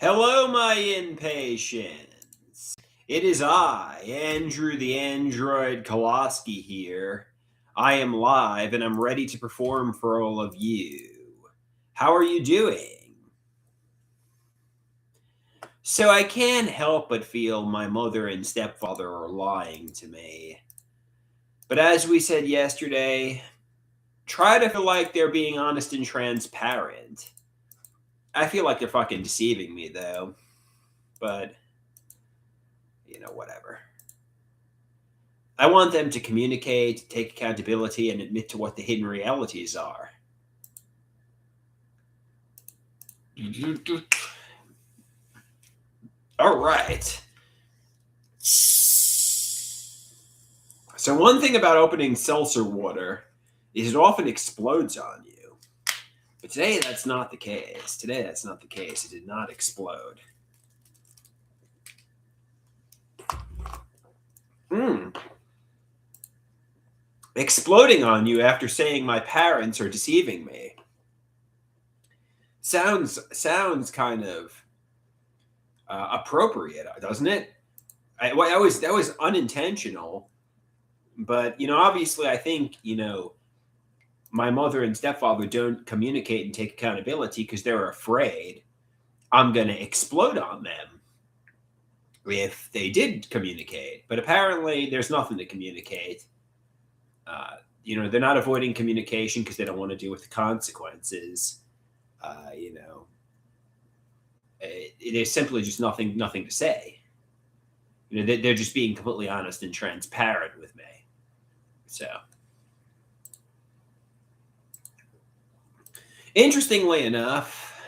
Hello, my impatience. It is I, Andrew the Android Koloski here. I am live and I'm ready to perform for all of you. How are you doing? So I can't help but feel my mother and stepfather are lying to me. But as we said yesterday, try to feel like they're being honest and transparent. I feel like they're fucking deceiving me though. But whatever. I want them to communicate, take accountability, and admit to what the hidden realities are. All right. So one thing about opening seltzer water is it often explodes on you. But today that's not the case. It did not explode. Exploding on you after saying my parents are deceiving me. Sounds kind of appropriate, doesn't it? That was unintentional, but obviously, I think my mother and stepfather don't communicate and take accountability because they're afraid I'm going to explode on them if they did communicate. But apparently, there's nothing to communicate. They're not avoiding communication because they don't want to deal with the consequences. It is simply just nothing to say. They're just being completely honest and transparent with me. So, interestingly enough,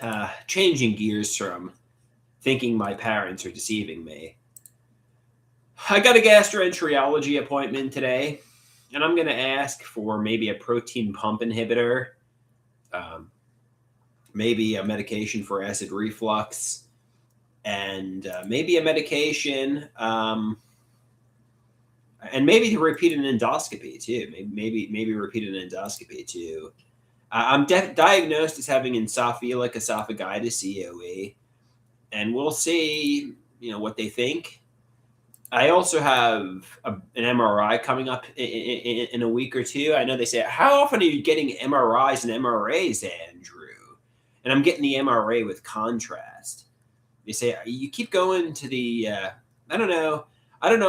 changing gears from thinking my parents are deceiving me, I got a gastroenterology appointment today, and I'm going to ask for maybe a protein pump inhibitor, maybe a medication for acid reflux, and maybe a medication, and maybe to repeat an endoscopy too. Maybe repeat an endoscopy too. I'm diagnosed as having esophageal esophagitis, EOE, and we'll see, what they think. I also have an MRI coming up in a week or two. I know they say, how often are you getting MRIs and MRAs, Andrew? And I'm getting the MRA with contrast. They say, you keep going to the, I don't know.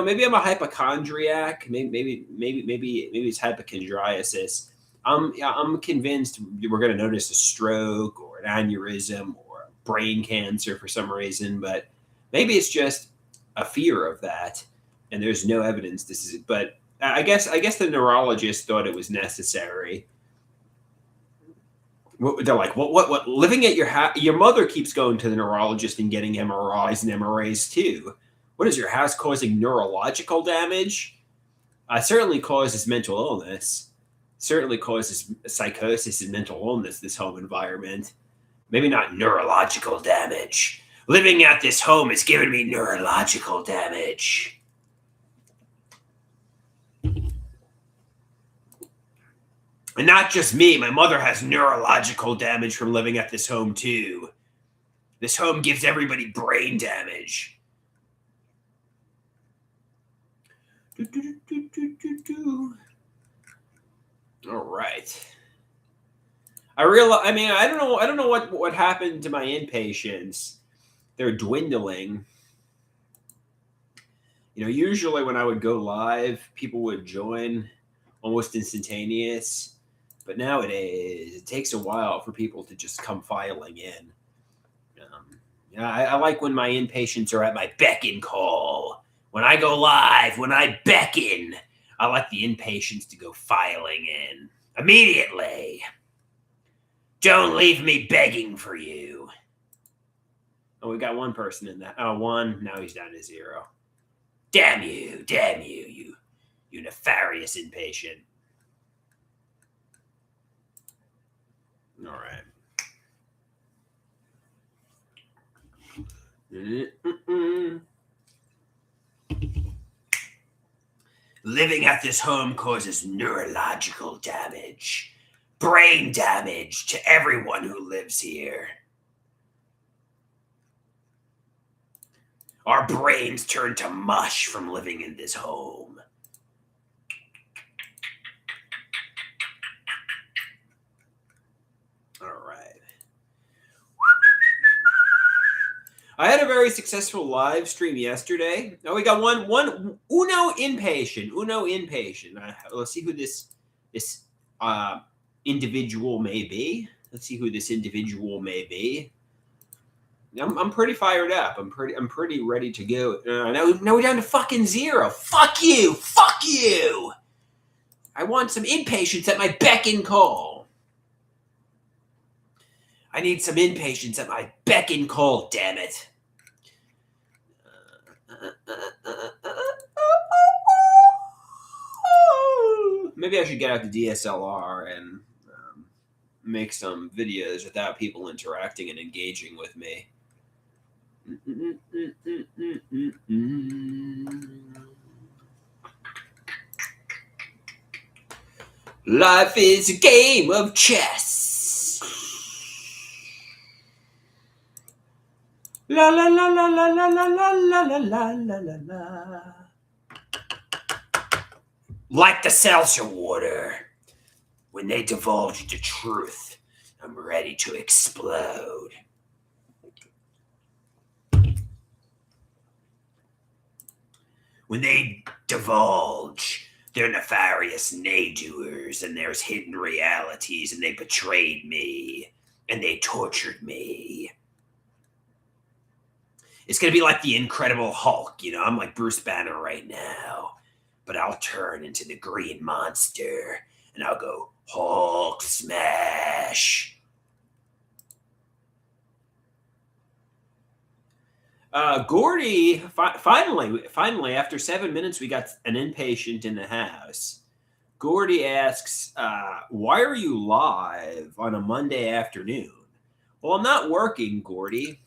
Maybe I'm a hypochondriac. Maybe it's hypochondriasis. I'm convinced we're going to notice a stroke or an aneurysm or brain cancer for some reason, but maybe it's just a fear of that, and there's no evidence this is it. But I guess the neurologist thought it was necessary. They're like, what? Living at your mother keeps going to the neurologist and getting MRIs and MRAs too. What is your house causing neurological damage? Certainly causes mental illness. Certainly causes psychosis and mental illness. This home environment, maybe not neurological damage. Living at this home has given me neurological damage. And not just me, my mother has neurological damage from living at this home too. This home gives everybody brain damage. All right. I don't know what happened to my inpatients. They're dwindling. Usually when I would go live, people would join almost instantaneous. But nowadays, it takes a while for people to just come filing in. I like when my inpatients are at my beck and call. When I go live, when I beckon, I like the inpatients to go filing in immediately. Don't leave me begging for you. Oh, we got one person in that. Oh, one. Now he's down to 0. Damn you, you nefarious inpatient. All right. Living at this home causes neurological damage, brain damage to everyone who lives here. Our brains turn to mush from living in this home. All right. I had a very successful live stream yesterday. Oh, we got one Uno inpatient. Let's see who this individual may be. I'm pretty fired up. I'm pretty ready to go. Now we're down to fucking 0. Fuck you. I want some inpatients at my beck and call. I need some inpatients at my beck and call, damn it. Maybe I should get out the DSLR and make some videos without people interacting and engaging with me. Life is a game of chess. La la la la la la la la la la la la la. Like the seltzer water. When they divulge the truth, I'm ready to explode. When they divulge their nefarious nay-doers and there's hidden realities and they betrayed me and they tortured me. It's going to be like the Incredible Hulk. I'm like Bruce Banner right now. But I'll turn into the Green Monster and I'll go Hulk smash. Gordy, finally, after 7 minutes, we got an inpatient in the house. Gordy asks, why are you live on a Monday afternoon? Well, I'm not working, Gordy.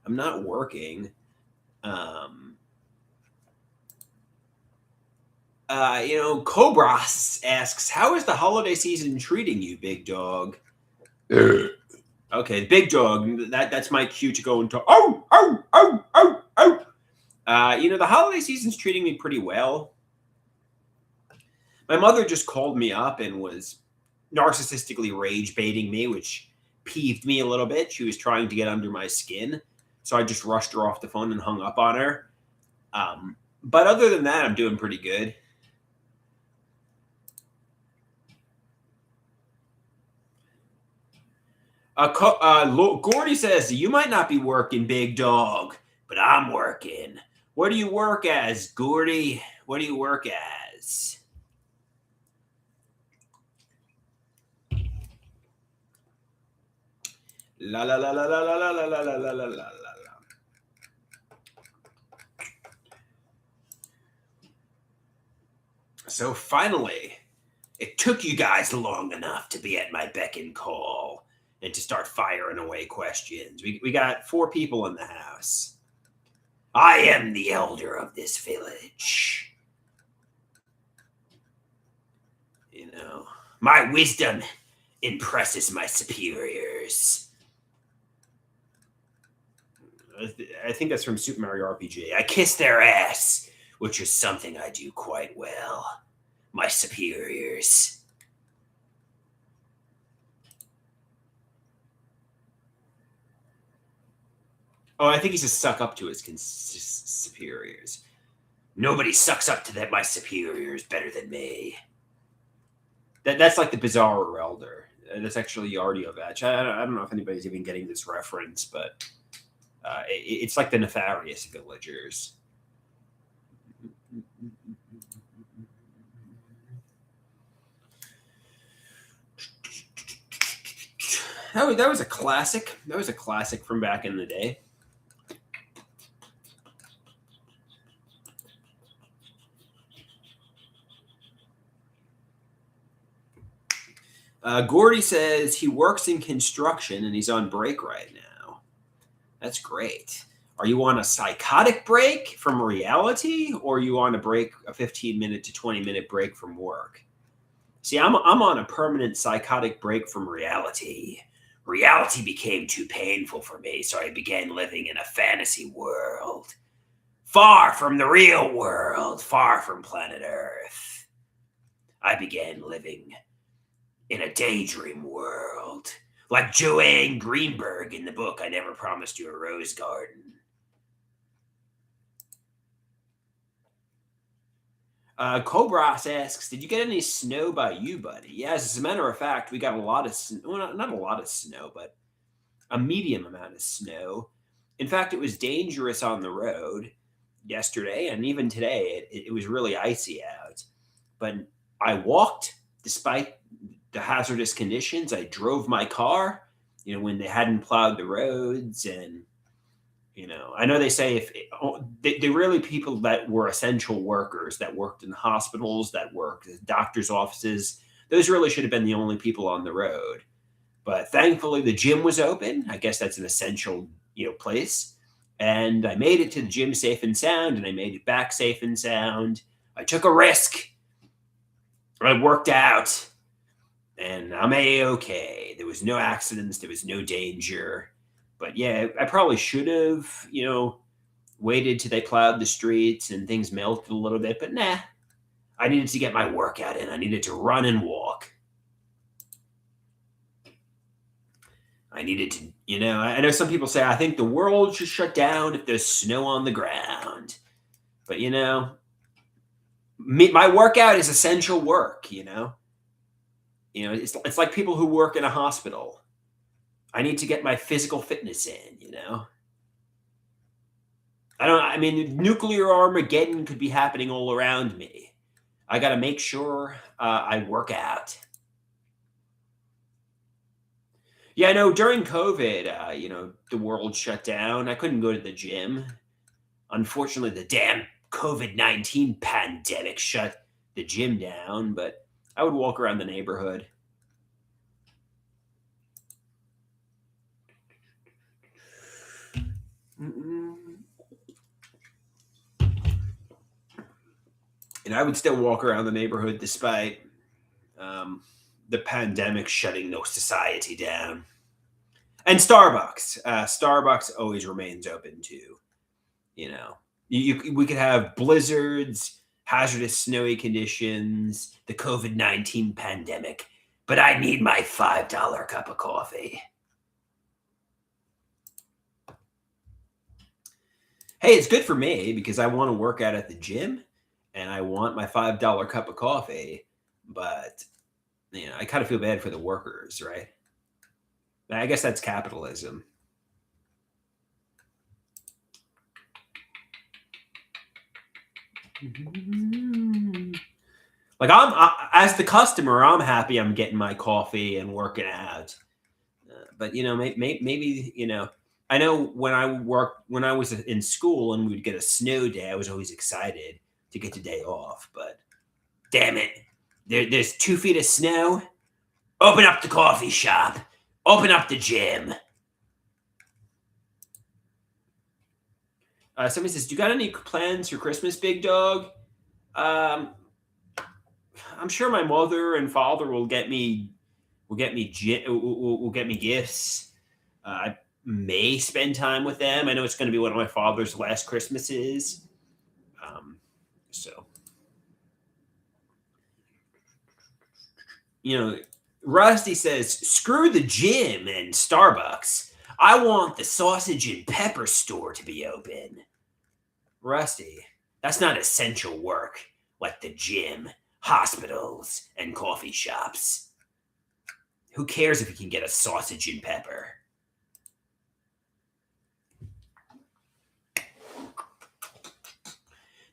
I'm not working. Cobras asks, how is the holiday season treating you, big dog? Okay, big dog. That's my cue to go into the holiday season's treating me pretty well. My mother just called me up and was narcissistically rage baiting me, which peeved me a little bit. She was trying to get under my skin, so I just rushed her off the phone and hung up on her. But other than that, I'm doing pretty good. Gordy says, you might not be working, big dog, but I'm working. What do you work as, Gordy? What do you work as? La la la la la la la la la la la la la. So finally, it took you guys long enough to be at my beck and call and to start firing away questions. We got 4 people in the house. I am the elder of this village. My wisdom impresses my superiors. I think that's from Super Mario RPG. I kiss their ass, which is something I do quite well. My superiors. Oh, I think he says suck up to his superiors. Nobody sucks up to my superiors better than me. That's like the Bizarro Elder. That's actually Yardiovac. I don't know if anybody's even getting this reference, but it's like the nefarious villagers. That was a classic. That was a classic from back in the day. Gordy says he works in construction and he's on break right now. That's great. Are you on a psychotic break from reality, or are you on a 15-minute to 20-minute break from work? See, I'm on a permanent psychotic break from reality. Reality became too painful for me, so I began living in a fantasy world. Far from the real world, far from planet Earth. I began living in a daydream world, like Joanne Greenberg in the book I Never Promised You a Rose Garden. Cobras asks, "Did you get any snow by you, buddy?" Yes, as a matter of fact, we got a lot of snow. Well, not a lot of snow, but a medium amount of snow. In fact, it was dangerous on the road yesterday, and even today, it was really icy out. But I walked despite the hazardous conditions. I drove my car, when they hadn't plowed the roads, and I know they say if they really people that were essential workers that worked in hospitals, that worked in doctors' offices, those really should have been the only people on the road. But thankfully, the gym was open. I guess that's an essential, place. And I made it to the gym safe and sound, and I made it back safe and sound. I took a risk. I worked out, and I'm A-okay. There was no accidents. There was no danger. But yeah, I probably should have, waited till they plowed the streets and things melted a little bit. But nah, I needed to get my workout in. I needed to run and walk. I needed to, I know some people say, I think the world should shut down if there's snow on the ground. But, my workout is essential work, it's like people who work in a hospital. I need to get my physical fitness in, nuclear Armageddon could be happening all around me. I got to make sure I work out. Yeah, I know during COVID, the world shut down. I couldn't go to the gym. Unfortunately, the damn COVID-19 pandemic shut the gym down, but I would walk around the neighborhood. And I would still walk around the neighborhood despite the pandemic shutting no society down. And Starbucks. Starbucks always remains open too. We could have blizzards, hazardous snowy conditions, the COVID-19 pandemic, but I need my $5 cup of coffee. Hey, it's good for me because I want to work out at the gym and I want my $5 cup of coffee, but I kind of feel bad for the workers, right? I guess that's capitalism. Like as the customer, I'm happy I'm getting my coffee and working out. But maybe I know when I was in school and we'd get a snow day, I was always excited to get the day off. But damn it, there's 2 feet of snow. Open up the coffee shop. Open up the gym. Somebody says, "Do you got any plans for Christmas, big dog?" I'm sure my mother and father will get me gifts. I may spend time with them. I know it's going to be one of my father's last Christmases. So, Rusty says, "Screw the gym and Starbucks. I want the sausage and pepper store to be open." Rusty, that's not essential work like the gym, hospitals, and coffee shops. Who cares if you can get a sausage and pepper?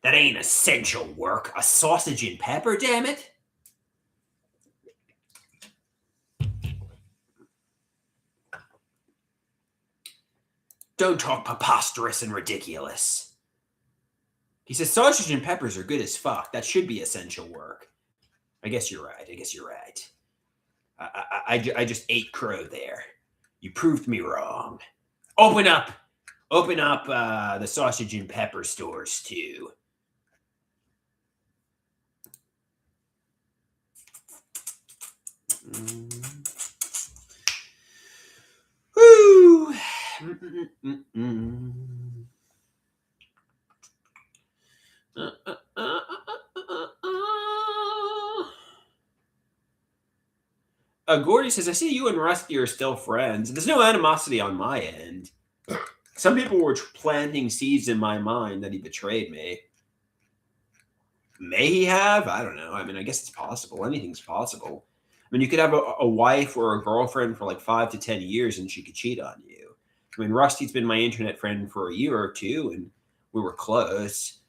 That ain't essential work. A sausage and pepper, damn it. Don't talk preposterous and ridiculous. He says sausage and peppers are good as fuck. That should be essential work. I guess you're right. I just ate crow there. You proved me wrong. Open up the sausage and pepper stores too. Gordy says, I see you and Rusty are still friends. There's no animosity on my end. Some people were planting seeds in my mind that he betrayed me. May he have? I don't know. I mean, I guess it's possible. Anything's possible. I mean, you could have a wife or a girlfriend for like 5 to 10 years and she could cheat on you. I mean, Rusty's been my internet friend for a year or two and we were close.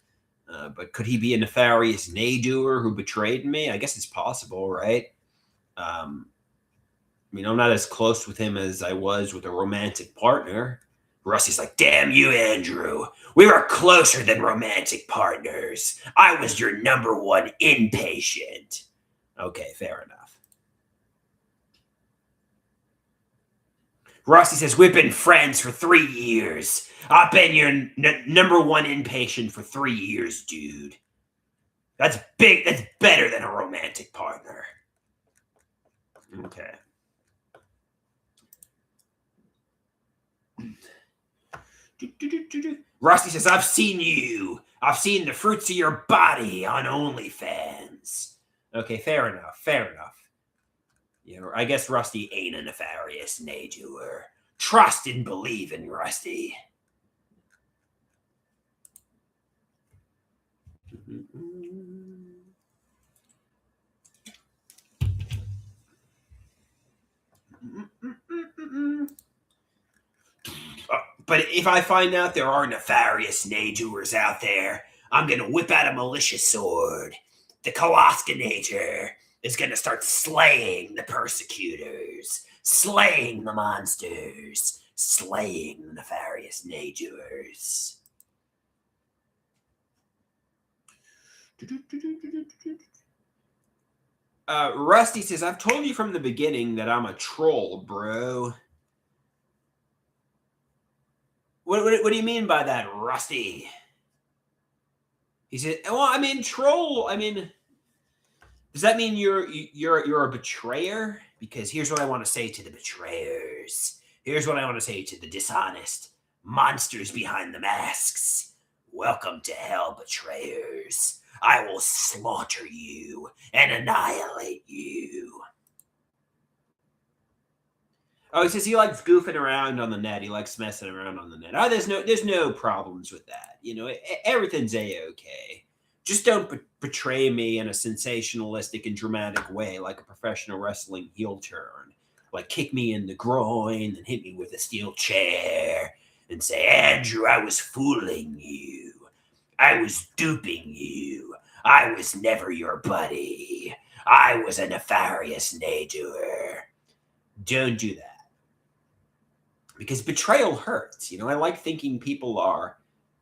But could he be a nefarious nay-doer who betrayed me? I guess it's possible, right? I mean, I'm not as close with him as I was with a romantic partner. Rusty's like, damn you, Andrew. We were closer than romantic partners. I was your number one inpatient. Okay, fair enough. Rusty says, we've been friends for 3 years. I've been your number one inpatient for 3 years, dude. That's big. That's better than a romantic partner. Okay. Rusty says, I've seen you. I've seen the fruits of your body on OnlyFans. Okay, fair enough. Fair enough. You know, I guess Rusty ain't a nefarious nay-doer. Trust and believe in Rusty. But if I find out there are nefarious nay-doers out there, I'm going to whip out a malicious sword. The Koloskinator is going to start slaying the persecutors, slaying the monsters, slaying the nefarious nay-doers. Rusty says, I've told you from the beginning that I'm a troll, bro. What do you mean by that, Rusty? He said, well, I mean, troll, I mean, does that mean you're a betrayer? Because here's what I want to say to the betrayers. Here's what I want to say to the dishonest monsters behind the masks. Welcome to hell, betrayers. I will slaughter you and annihilate you. Oh, he says he likes goofing around on the net. He likes messing around on the net. Oh, there's no problems with that. You know, everything's a-okay. Just don't betray me in a sensationalistic and dramatic way, like a professional wrestling heel turn. Like kick me in the groin and hit me with a steel chair and say, Andrew, I was fooling you. I was duping you. I was never your buddy. I was a nefarious nay-doer. Don't do that. Because betrayal hurts. You know, I like thinking people are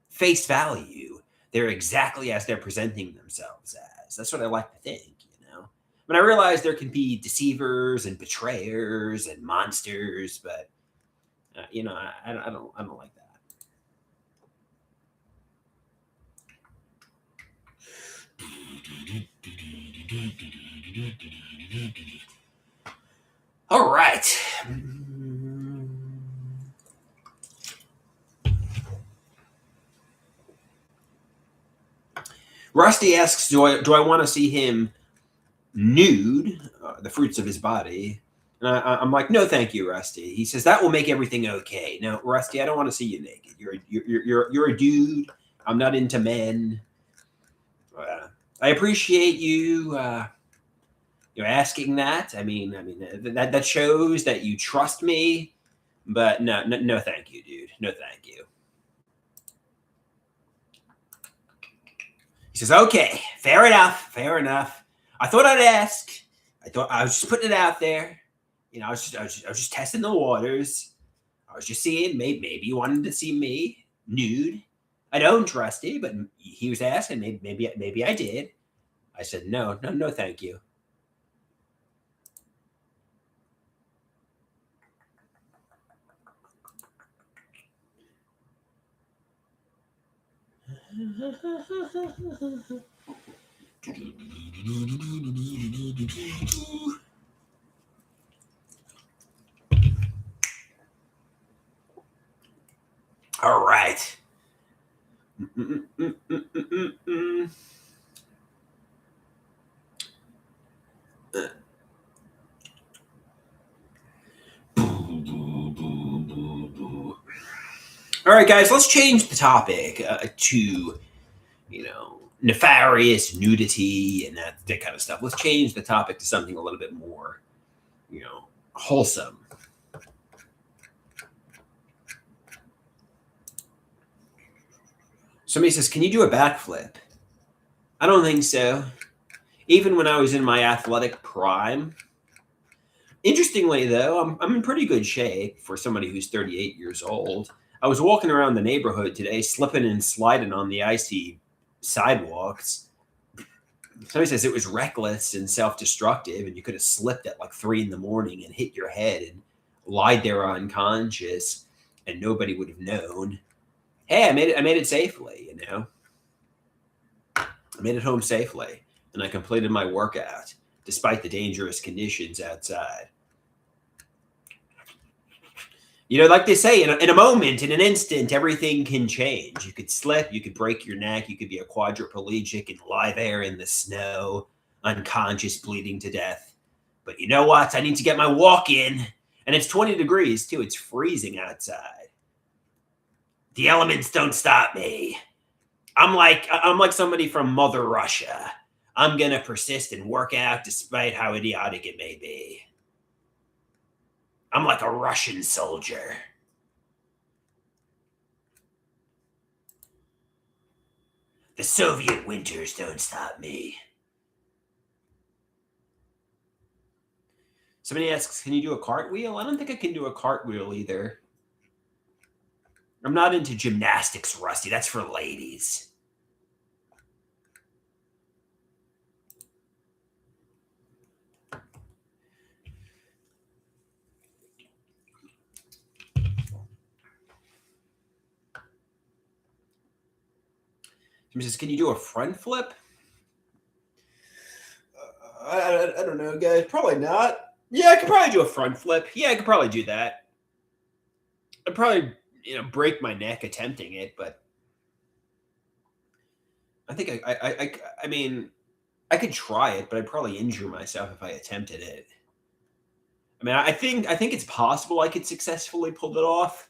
face value. They're exactly as they're presenting themselves as. That's what I like to think, you know. But I realize there can be deceivers and betrayers and monsters, but you know, I don't like that. All right. Rusty asks, do I want to see him nude, the fruits of his body? And I'm like, no, thank you, Rusty. He says, that will make everything okay. No, Rusty, I don't want to see you naked. You're a dude. I'm not into men. I appreciate you asking that. I mean that shows that you trust me. But no, thank you, dude. No, thank you. He says, okay, fair enough. I thought I'd ask. I thought I was just putting it out there. You know, I was just testing the waters. I was just seeing, maybe you wanted to see me nude. I don't trust you, but he was asking, maybe I did. I said, no, thank you. All right. All right, guys, let's change the topic to, nefarious nudity and that kind of stuff. Let's change the topic to something a little bit more, wholesome. Somebody says, can you do a backflip? I don't think so. Even when I was in my athletic prime. Interestingly, though, I'm in pretty good shape for somebody who's 38 years old. I was walking around the neighborhood today, slipping and sliding on the icy sidewalks. Somebody says it was reckless and self-destructive, and you could have slipped at like 3 a.m. and hit your head and lied there unconscious, and nobody would have known. Hey, I made it safely, I made it home safely, and I completed my workout despite the dangerous conditions outside. Like they say, in a moment, in an instant, everything can change. You could slip, you could break your neck, you could be a quadriplegic and lie there in the snow, unconscious, bleeding to death. But you know what? I need to get my walk in, and it's 20 degrees, too. It's freezing outside. The elements don't stop me. I'm like somebody from Mother Russia. I'm going to persist and work out despite how idiotic it may be. I'm like a Russian soldier. The Soviet winters don't stop me. Somebody asks, can you do a cartwheel? I don't think I can do a cartwheel either. I'm not into gymnastics, Rusty. That's for ladies. Somebody says, can you do a front flip? I don't know, guys. Probably not. Yeah, I could probably do a front flip. Yeah, I could probably do that. I'd probably, break my neck attempting it, but I think I mean, I could try it, but I'd probably injure myself if I attempted it. I mean, I think it's possible I could successfully pull it off,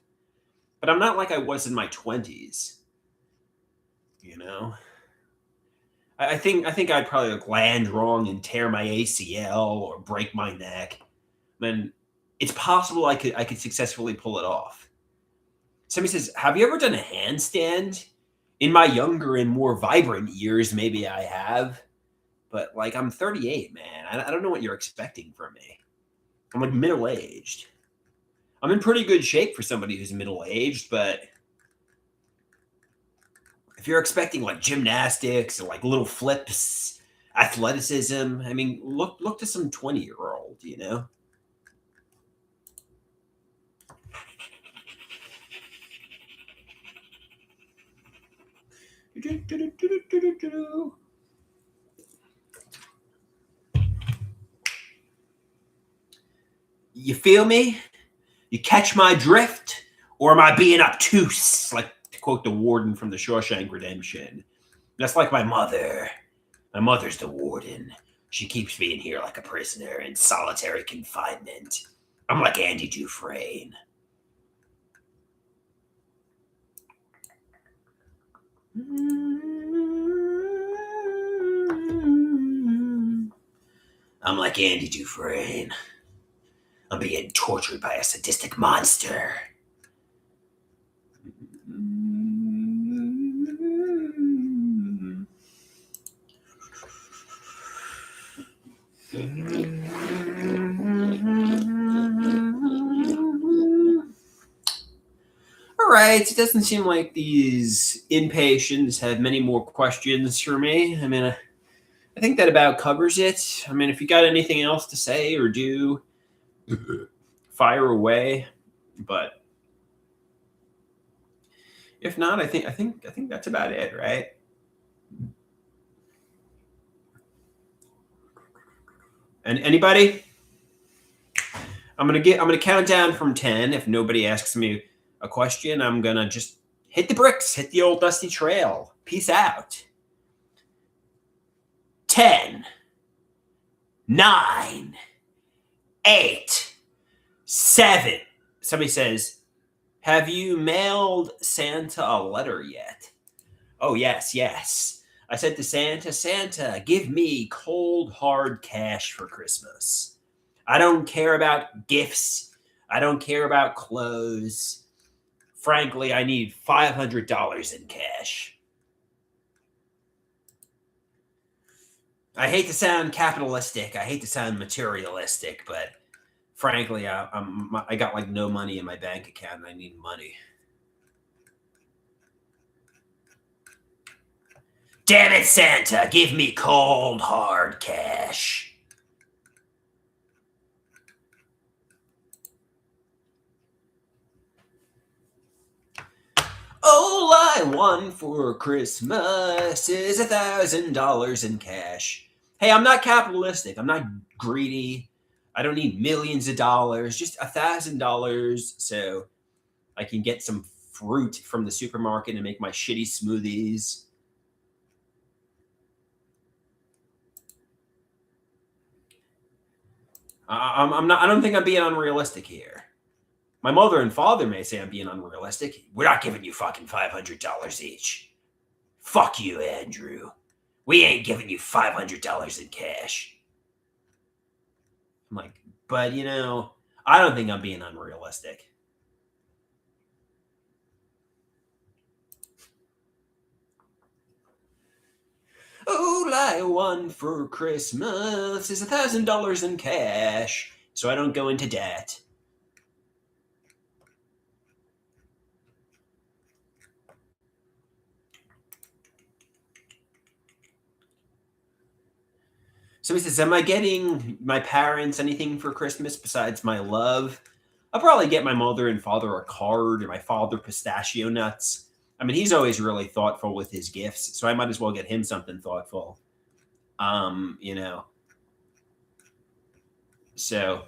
but I'm not like I was in my 20s. I think I'd probably land wrong and tear my ACL or break my neck. I mean, it's possible I could successfully pull it off. Somebody says, have you ever done a handstand? In my younger and more vibrant years, maybe I have. But, I'm 38, man. I don't know what you're expecting from me. I'm, middle-aged. I'm in pretty good shape for somebody who's middle-aged, but if you're expecting, gymnastics or, little flips, athleticism, I mean, look to some 20-year-old, You feel me? You catch my drift? Or am I being obtuse? To quote the warden from the Shawshank Redemption. That's like my mother. My mother's the warden. She keeps me in here like a prisoner in solitary confinement. I'm like Andy Dufresne. I'm like Andy Dufresne. I'm being tortured by a sadistic monster. All right, it doesn't seem like these inpatients have many more questions for me. I mean, I think that about covers it. I mean, if you got anything else to say or do, fire away. But if not, I think that's about it, right? And anybody? I'm gonna count down from 10. If nobody asks me a question, I'm gonna just Hit the bricks. Hit the old dusty trail. Peace out. 10, 9, 8, 7. Somebody says, have you mailed Santa a letter yet? Oh, yes. I said to Santa, Santa, give me cold, hard cash for Christmas. I don't care about gifts. I don't care about clothes. Frankly, I need $500 in cash. I hate to sound capitalistic. I hate to sound materialistic, but frankly, I got like no money in my bank account and I need money. Damn it, Santa, give me cold, hard cash. All I want for Christmas is $1,000 in cash. Hey, I'm not capitalistic. I'm not greedy. I don't need millions of dollars. Just $1,000 so I can get some fruit from the supermarket and make my shitty smoothies. I'm not. I don't think I'm being unrealistic here. My mother and father may say I'm being unrealistic. We're not giving you fucking $500 each. Fuck you, Andrew. We ain't giving you $500 in cash. I'm like, but I don't think I'm being unrealistic. All I want for Christmas is $1,000 in cash, so I don't go into debt. So he says, am I getting my parents anything for Christmas besides my love? I'll probably get my mother and father a card, or my father pistachio nuts. I mean, he's always really thoughtful with his gifts, so I might as well get him something thoughtful. So,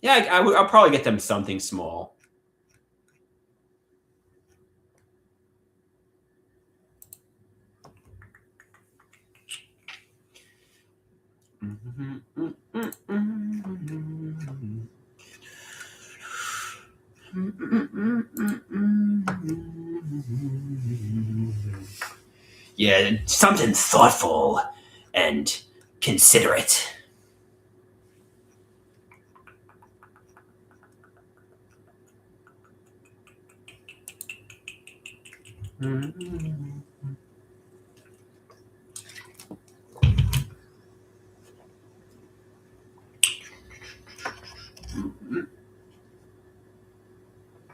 yeah, I'll probably get them something small. Yeah, something thoughtful and considerate.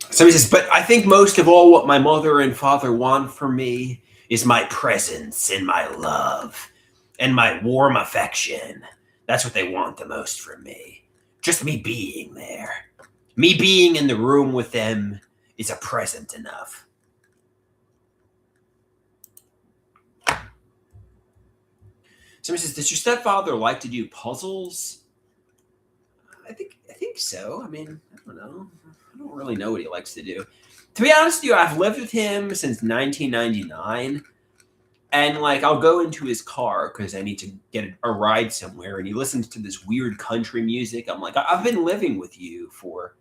So he says, but I think most of all, what my mother and father want from me is my presence and my love and my warm affection. That's what they want the most from me. Just me being there. Me being in the room with them is a present enough. Somebody says, does your stepfather like to do puzzles? I think so. I mean, I don't know. I don't really know what he likes to do. To be honest with you, I've lived with him since 1999. And like, I'll go into his car because I need to get a ride somewhere. And he listens to this weird country music. I'm like, I've been living with you for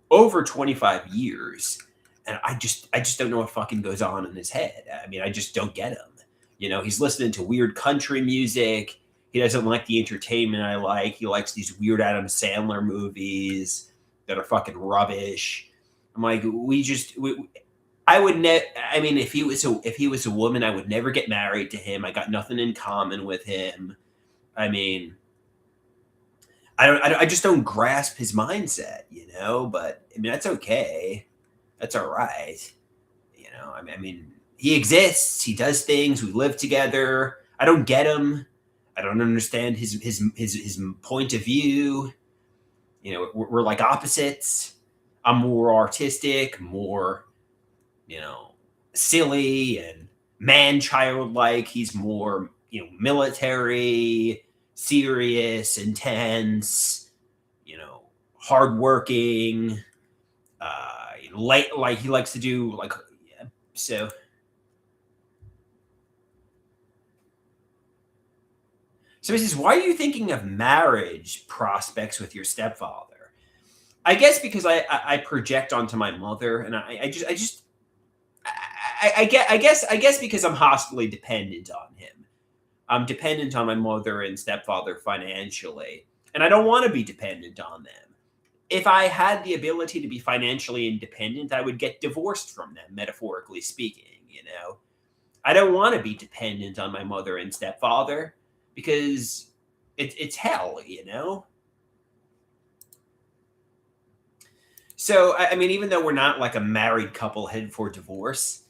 over 25 years. And I just don't know what fucking goes on in his head. I mean, I just don't get him. He's listening to weird country music. He doesn't like the entertainment I like. He likes these weird Adam Sandler movies that are fucking rubbish. I'm like, I would I mean, if he was a woman, I would never get married to him. I got nothing in common with him. I mean, I just don't grasp his mindset, But I mean, that's okay. That's all right. I mean, he exists. He does things. We live together. I don't get him. I don't understand his point of view. We're like opposites. I'm more artistic, more, silly and man-child like. He's more, military, serious, intense, hardworking. Like he likes to do like So he says, why are you thinking of marriage prospects with your stepfather? I guess because I project onto my mother, and I guess because I'm hostily dependent on him. I'm dependent on my mother and stepfather financially, and I don't want to be dependent on them. If I had the ability to be financially independent, I would get divorced from them, metaphorically speaking, you know. I don't want to be dependent on my mother and stepfather because it's hell, you know. So I mean, even though we're not like a married couple headed for divorce,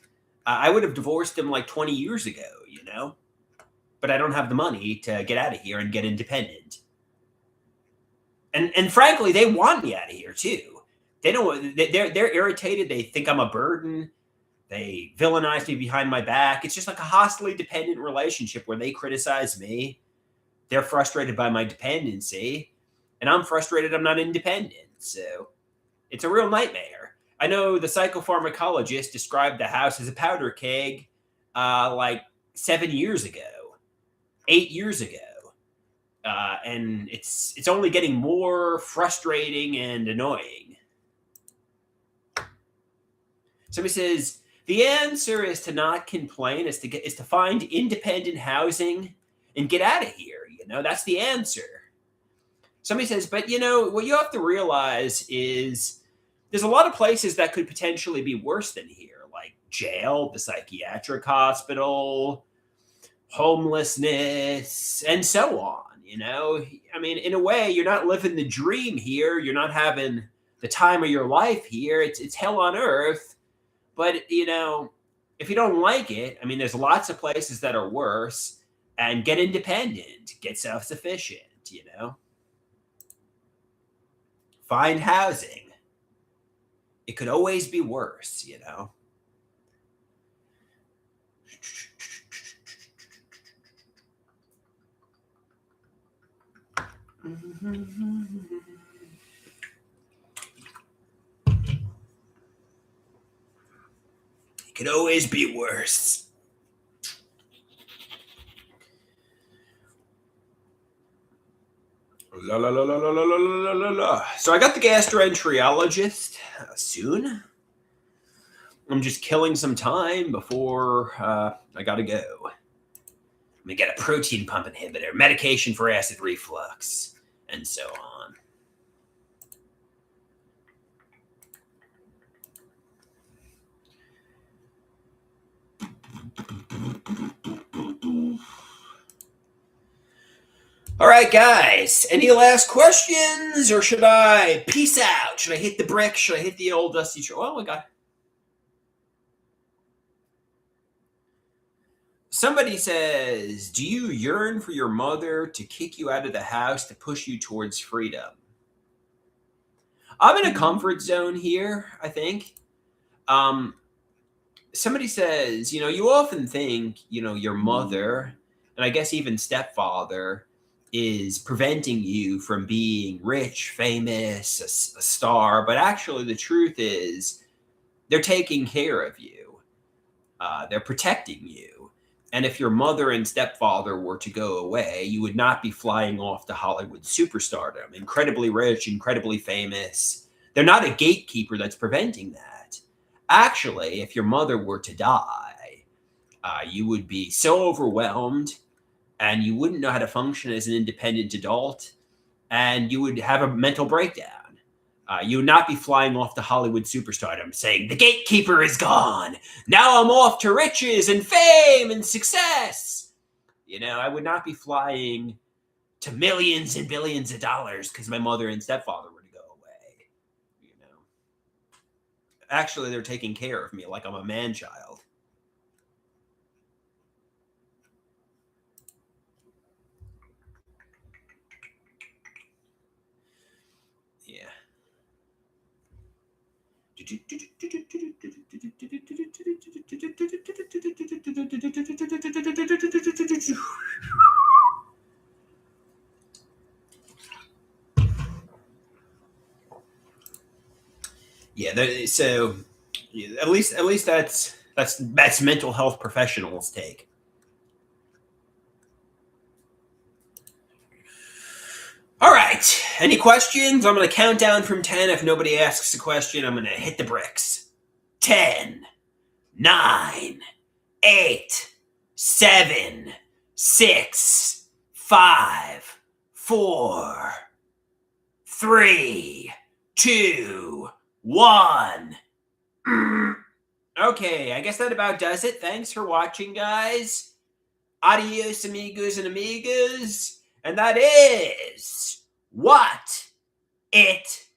I would have divorced him like 20 years ago, you know. But I don't have the money to get out of here and get independent. And frankly, they want me out of here too. They don't. They're irritated. They think I'm a burden. They villainize me behind my back. It's just like a hostily dependent relationship where they criticize me. They're frustrated by my dependency, and I'm frustrated I'm not independent. So it's a real nightmare. I know the psychopharmacologist described the house as a powder keg like 7 years ago, 8 years ago. And it's only getting more frustrating and annoying. Somebody says the answer is to not complain, is to find independent housing and get out of here. You know, that's the answer. Somebody says, but you know what you have to realize is there's a lot of places that could potentially be worse than here, like jail, the psychiatric hospital, homelessness, and so on. You know, I mean, in a way, you're not living the dream here. You're not having the time of your life here. It's hell on earth. But you know, if you don't like it, I mean, there's lots of places that are worse. And get independent, get self-sufficient. You know, find housing. It could always be worse. You know. It could always be worse. La la la la la la la la la. So I got the gastroenterologist soon. I'm just killing some time before I gotta go. I'm gonna get a protein pump inhibitor, medication for acid reflux, and so on. All right, guys. Any last questions, or should I peace out? Should I hit the brick? Should I hit the old dusty? Oh my god. Somebody says, do you yearn for your mother to kick you out of the house to push you towards freedom? I'm in a comfort zone here, I think. Somebody says, you know, you often think, you know, your mother, and I guess even stepfather, is preventing you from being rich, famous, a star. But actually, the truth is, they're taking care of you. They're protecting you. And if your mother and stepfather were to go away, you would not be flying off to Hollywood superstardom, incredibly rich, incredibly famous. They're not a gatekeeper that's preventing that. Actually, if your mother were to die, you would be so overwhelmed and you wouldn't know how to function as an independent adult, and you would have a mental breakdown. You would not be flying off to Hollywood superstardom saying, the gatekeeper is gone. Now I'm off to riches and fame and success. You know, I would not be flying to millions and billions of dollars because my mother and stepfather were to go away. You know, actually, they're taking care of me like I'm a man-child. Yeah. Yeah, so at least that's That's mental health professionals' take. All right. Any questions? I'm going to count down from 10. If nobody asks a question, I'm going to hit the bricks. 10, 9, 8, 7, 6, 5, 4, 3, 2, 1. Okay, I guess that about does it. Thanks for watching, guys. Adios, amigos and amigas. And that is what it